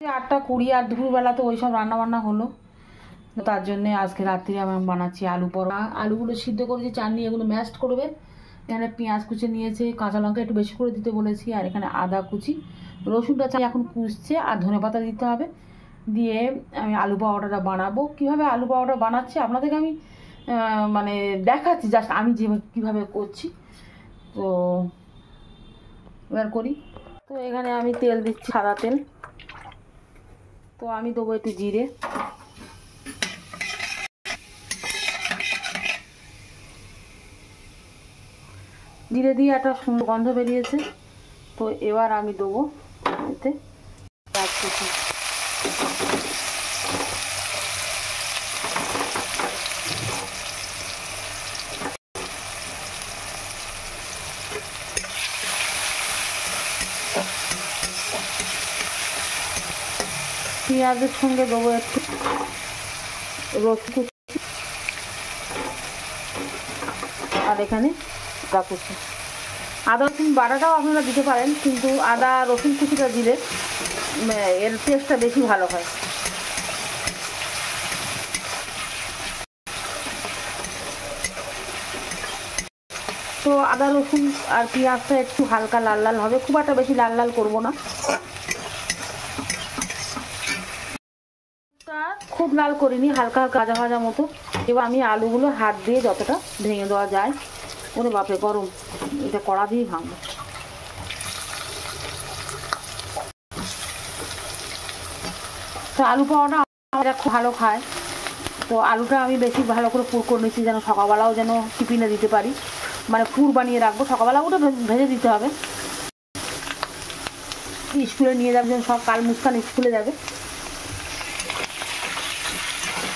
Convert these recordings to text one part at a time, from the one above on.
8:20 আর দুপুরবেলা তো ওই সব রান্নাবান্না হলো। তার জন্যে আজকে রাত্রে আমি বানাচ্ছি আলু পরোটা। আলুগুলো সিদ্ধ করেছি, চাটনি এগুলো ম্যাশড করবে। এখানে পেঁয়াজ কুচি নিয়েছে, কাঁচা লঙ্কা একটু বেশি করে দিতে বলেছি, আর এখানে আদা কুচি, রসুনটা চাই এখন কুচছে, আর ধনেপাতা দিতে হবে। দিয়ে আমি আলু পরোটাটা বানাবো। কীভাবে আলু পরোটা বানাচ্ছি আপনাদেরকে আমি মানে দেখাচ্ছি, জাস্ট আমি কীভাবে করছি। তো এবার করি। তো এখানে আমি তেল দিচ্ছি, সাদা তেল। তো আমি দেবো একটু জিরে, জিরে দিয়ে একটা সুন্দর গন্ধ বেরিয়েছে। তো এবার আমি দেবো এতে পেঁয়াজ কুচি। পেঁয়াজের সঙ্গে দেবো একটু রসুন কুচি, আর এখানে আদা কুচি। আদা রসুন বাটাটাও আপনারা দিতে পারেন, কিন্তু আদা রসুন কুচিটা দিলে এর টেস্টটা বেশি ভালো হয়। তো আদা রসুন আর পেঁয়াজটা একটু হালকা লাল লাল হবে, খুব একটা বেশি লাল লাল করবো না। খুব লাল করিনি, হালকা হালকা ভাজা ভাজা মতো। এবার আমি আলুগুলো হাত দিয়ে যতটা ভেঙে দেওয়া যায়। ওরে বাপরে গরম, এটা কড়া দিয়ে ভাঙবো। তো আলু পরোটা আমরা খুব ভালো খায়। তো আলুটা আমি বেশি ভালো করে পুর করে নিচ্ছি, যেন সকালবেলাও যেন টিফিনে দিতে পারি, মানে পুর বানিয়ে রাখবো। সকালবেলা ওটা ভেজে দিতে হবে, স্কুলে নিয়ে যাবে, যেন সব কাল মুস্কান স্কুলে যাবে।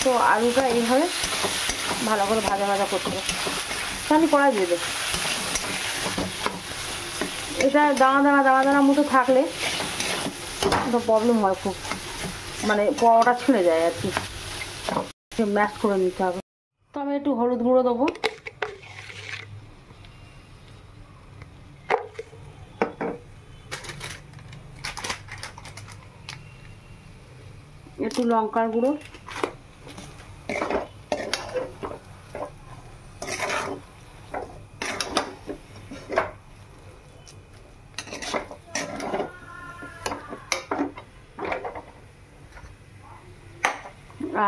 তো আলুটা এইভাবে ভালো করে ভাজা ভাজা করতে হবে। তাহলে কড়াই দিয়ে দেবে। এটা দানা দানা দানা দানার মতো থাকলে তো প্রবলেম হয় খুব, মানে পরোটা ছিঁড়ে যায় আর কি। ম্যাশ করে নিতে হবে। তো আমি একটু হলুদ গুঁড়ো দেবো, একটু লঙ্কার গুঁড়ো,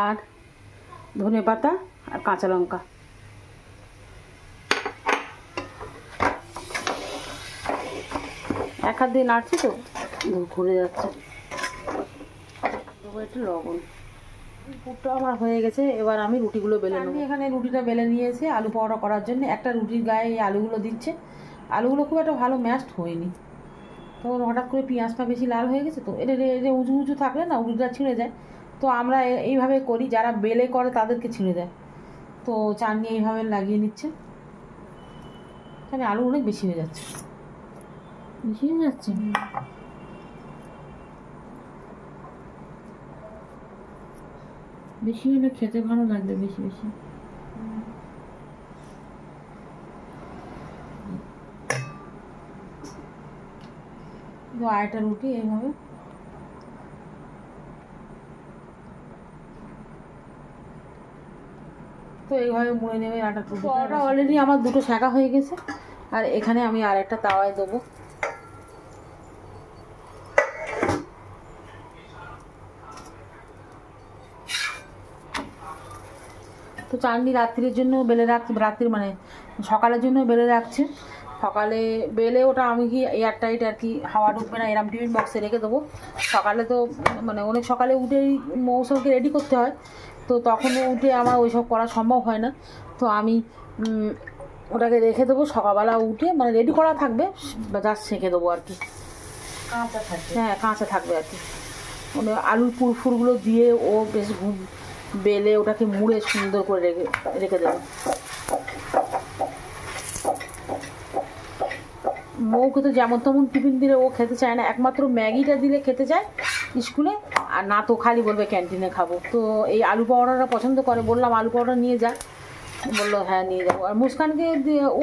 আর ধনেপাতা আর কাঁচা লঙ্কা। এক হাত দিয়ে নাড়ছি তো ঘুরে যাচ্ছে। একটু লবণ। পুরটা আমার হয়ে গেছে। এবার আমি রুটিগুলো বেলে নেব। এখানে রুটিটা বেলে নিয়েছে আলু পরোটা করার জন্য। একটা রুটির গায়ে এই আলুগুলো দিচ্ছে। আলুগুলো খুব একটা ভালো ম্যাশড হয়নি, তো হঠাৎ করে পেঁয়াজটা বেশি লাল হয়ে গেছে। তো এটা উঁচু উঁচু থাকলে না রুটিটা ছিঁড়ে যায়। তো আমরা এইভাবে করি, যারা বেলে করে তাদেরকে ছিঁড়ে যায়। তো চাটনি এইভাবে লাগিয়ে নিচ্ছে। তাহলে আলু অনেক বেশি হয়ে যাচ্ছে, বেশি হয়ে যাচ্ছে। বেশি হলে খেতে ভালো লাগবে, বেশি বেশি। তো আরেকটা রুটি এইভাবে তো এইভাবে মুড়ে নেবে আটা। পরোটা অলরেডি আমার দুটো শাঁকা হয়ে গেছে, আর এখানে আমি আর একটা তাওয়ায় দেবো। তো চাটনি রাত্রির জন্য বেলে রাখছি, রাত্রির মানে সকালের জন্য বেলে রাখছে। সকালে বেলে ওটা আমি কি এয়ারটাইট আর কি, হাওয়া ঢুকবে না এরম টিফিন বক্সে রেখে দেবো। সকালে তো মানে অনেক সকালে উঠেই মৌসুমকে রেডি করতে হয়, তো তখন উঠে আমার ওইসব করা সম্ভব হয় না। তো আমি ওটাকে রেখে দেবো, সকালবেলা উঠে মানে রেডি করা থাকবে, জাস্ট সেঁকে দেবো আর কি। কাঁচা থাকবে, হ্যাঁ কাঁচা থাকবে আর কি। মানে আলুর পুরফুরগুলো দিয়ে ও বেশ বেলে ওটাকে মুড়ে সুন্দর করে রেখে দেবো। মৌকে তো যেমন তেমন টিফিন দিলে ও খেতে চায় না, একমাত্র ম্যাগিটা দিলে খেতে চায় স্কুলে, আর না তো খালি বলবে ক্যান্টিনে খাবো। তো এই আলু পরোটাটা পছন্দ করে, বললাম আলু পরোটা নিয়ে যা, বললো হ্যাঁ নিয়ে যাবো। আর মুস্কানকে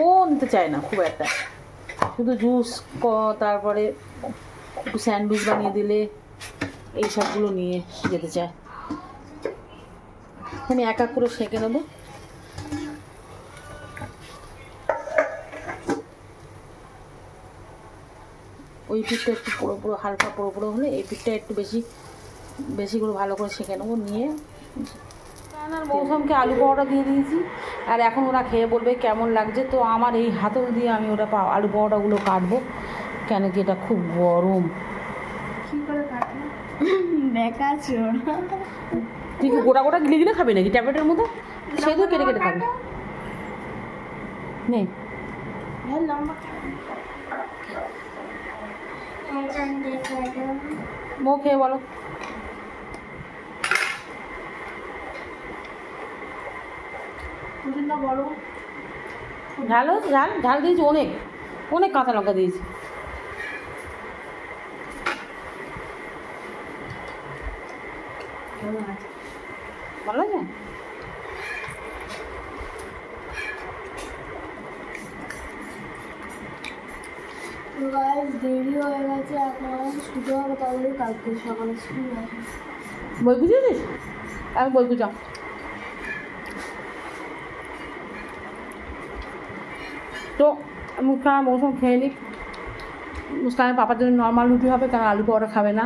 ও নিতে চায় না খুব একটা, শুধু জুস, তারপরে একটু স্যান্ডউইচ বানিয়ে দিলে এই সবগুলো নিয়ে যেতে চায়। আমি এক এক করে সেঁকে নেবো। ওই পিঠটা একটু পুরো হালকা পুরো হলে এই পিঠটা একটু বেশি করে ভালো করে সেঁকে নেবো। নিয়ে রান্নার মৌসুমকে আলু পরোটা দিয়ে দিয়েছি, আর এখন ওরা খেয়ে বলবে কেমন লাগছে। তো আমার এই হাতল দিয়ে আমি ওটা আলু পরোটাগুলো কাটবো, কেন কি এটা খুব গরম। কি করে কাটবো? দেখাচ্ছি তুই কি গোটা গোটা গিলে খাবি নাকি ট্যাবলেটের মতো? সেই তো কেটে কেটে খাবি। নেই মো খেয়ে বলো। বড় ঝাল দিয়েছি, অনেক কাঁচা লঙ্কা দিয়েছি। ভালো লাগে। দেরি হয়ে গেছে, এখন শুতে হবে, তাহলে কালকে সকালে স্কুল আছে। বই বুঝেছিস? আমি বই বুঝাম। তো মুস্কানের মৌসুম খেয়ে নিই। মুস্কানের পাপার জন্য নর্মাল রুটি হবে, কারণ আলু পরোটা খাবে না।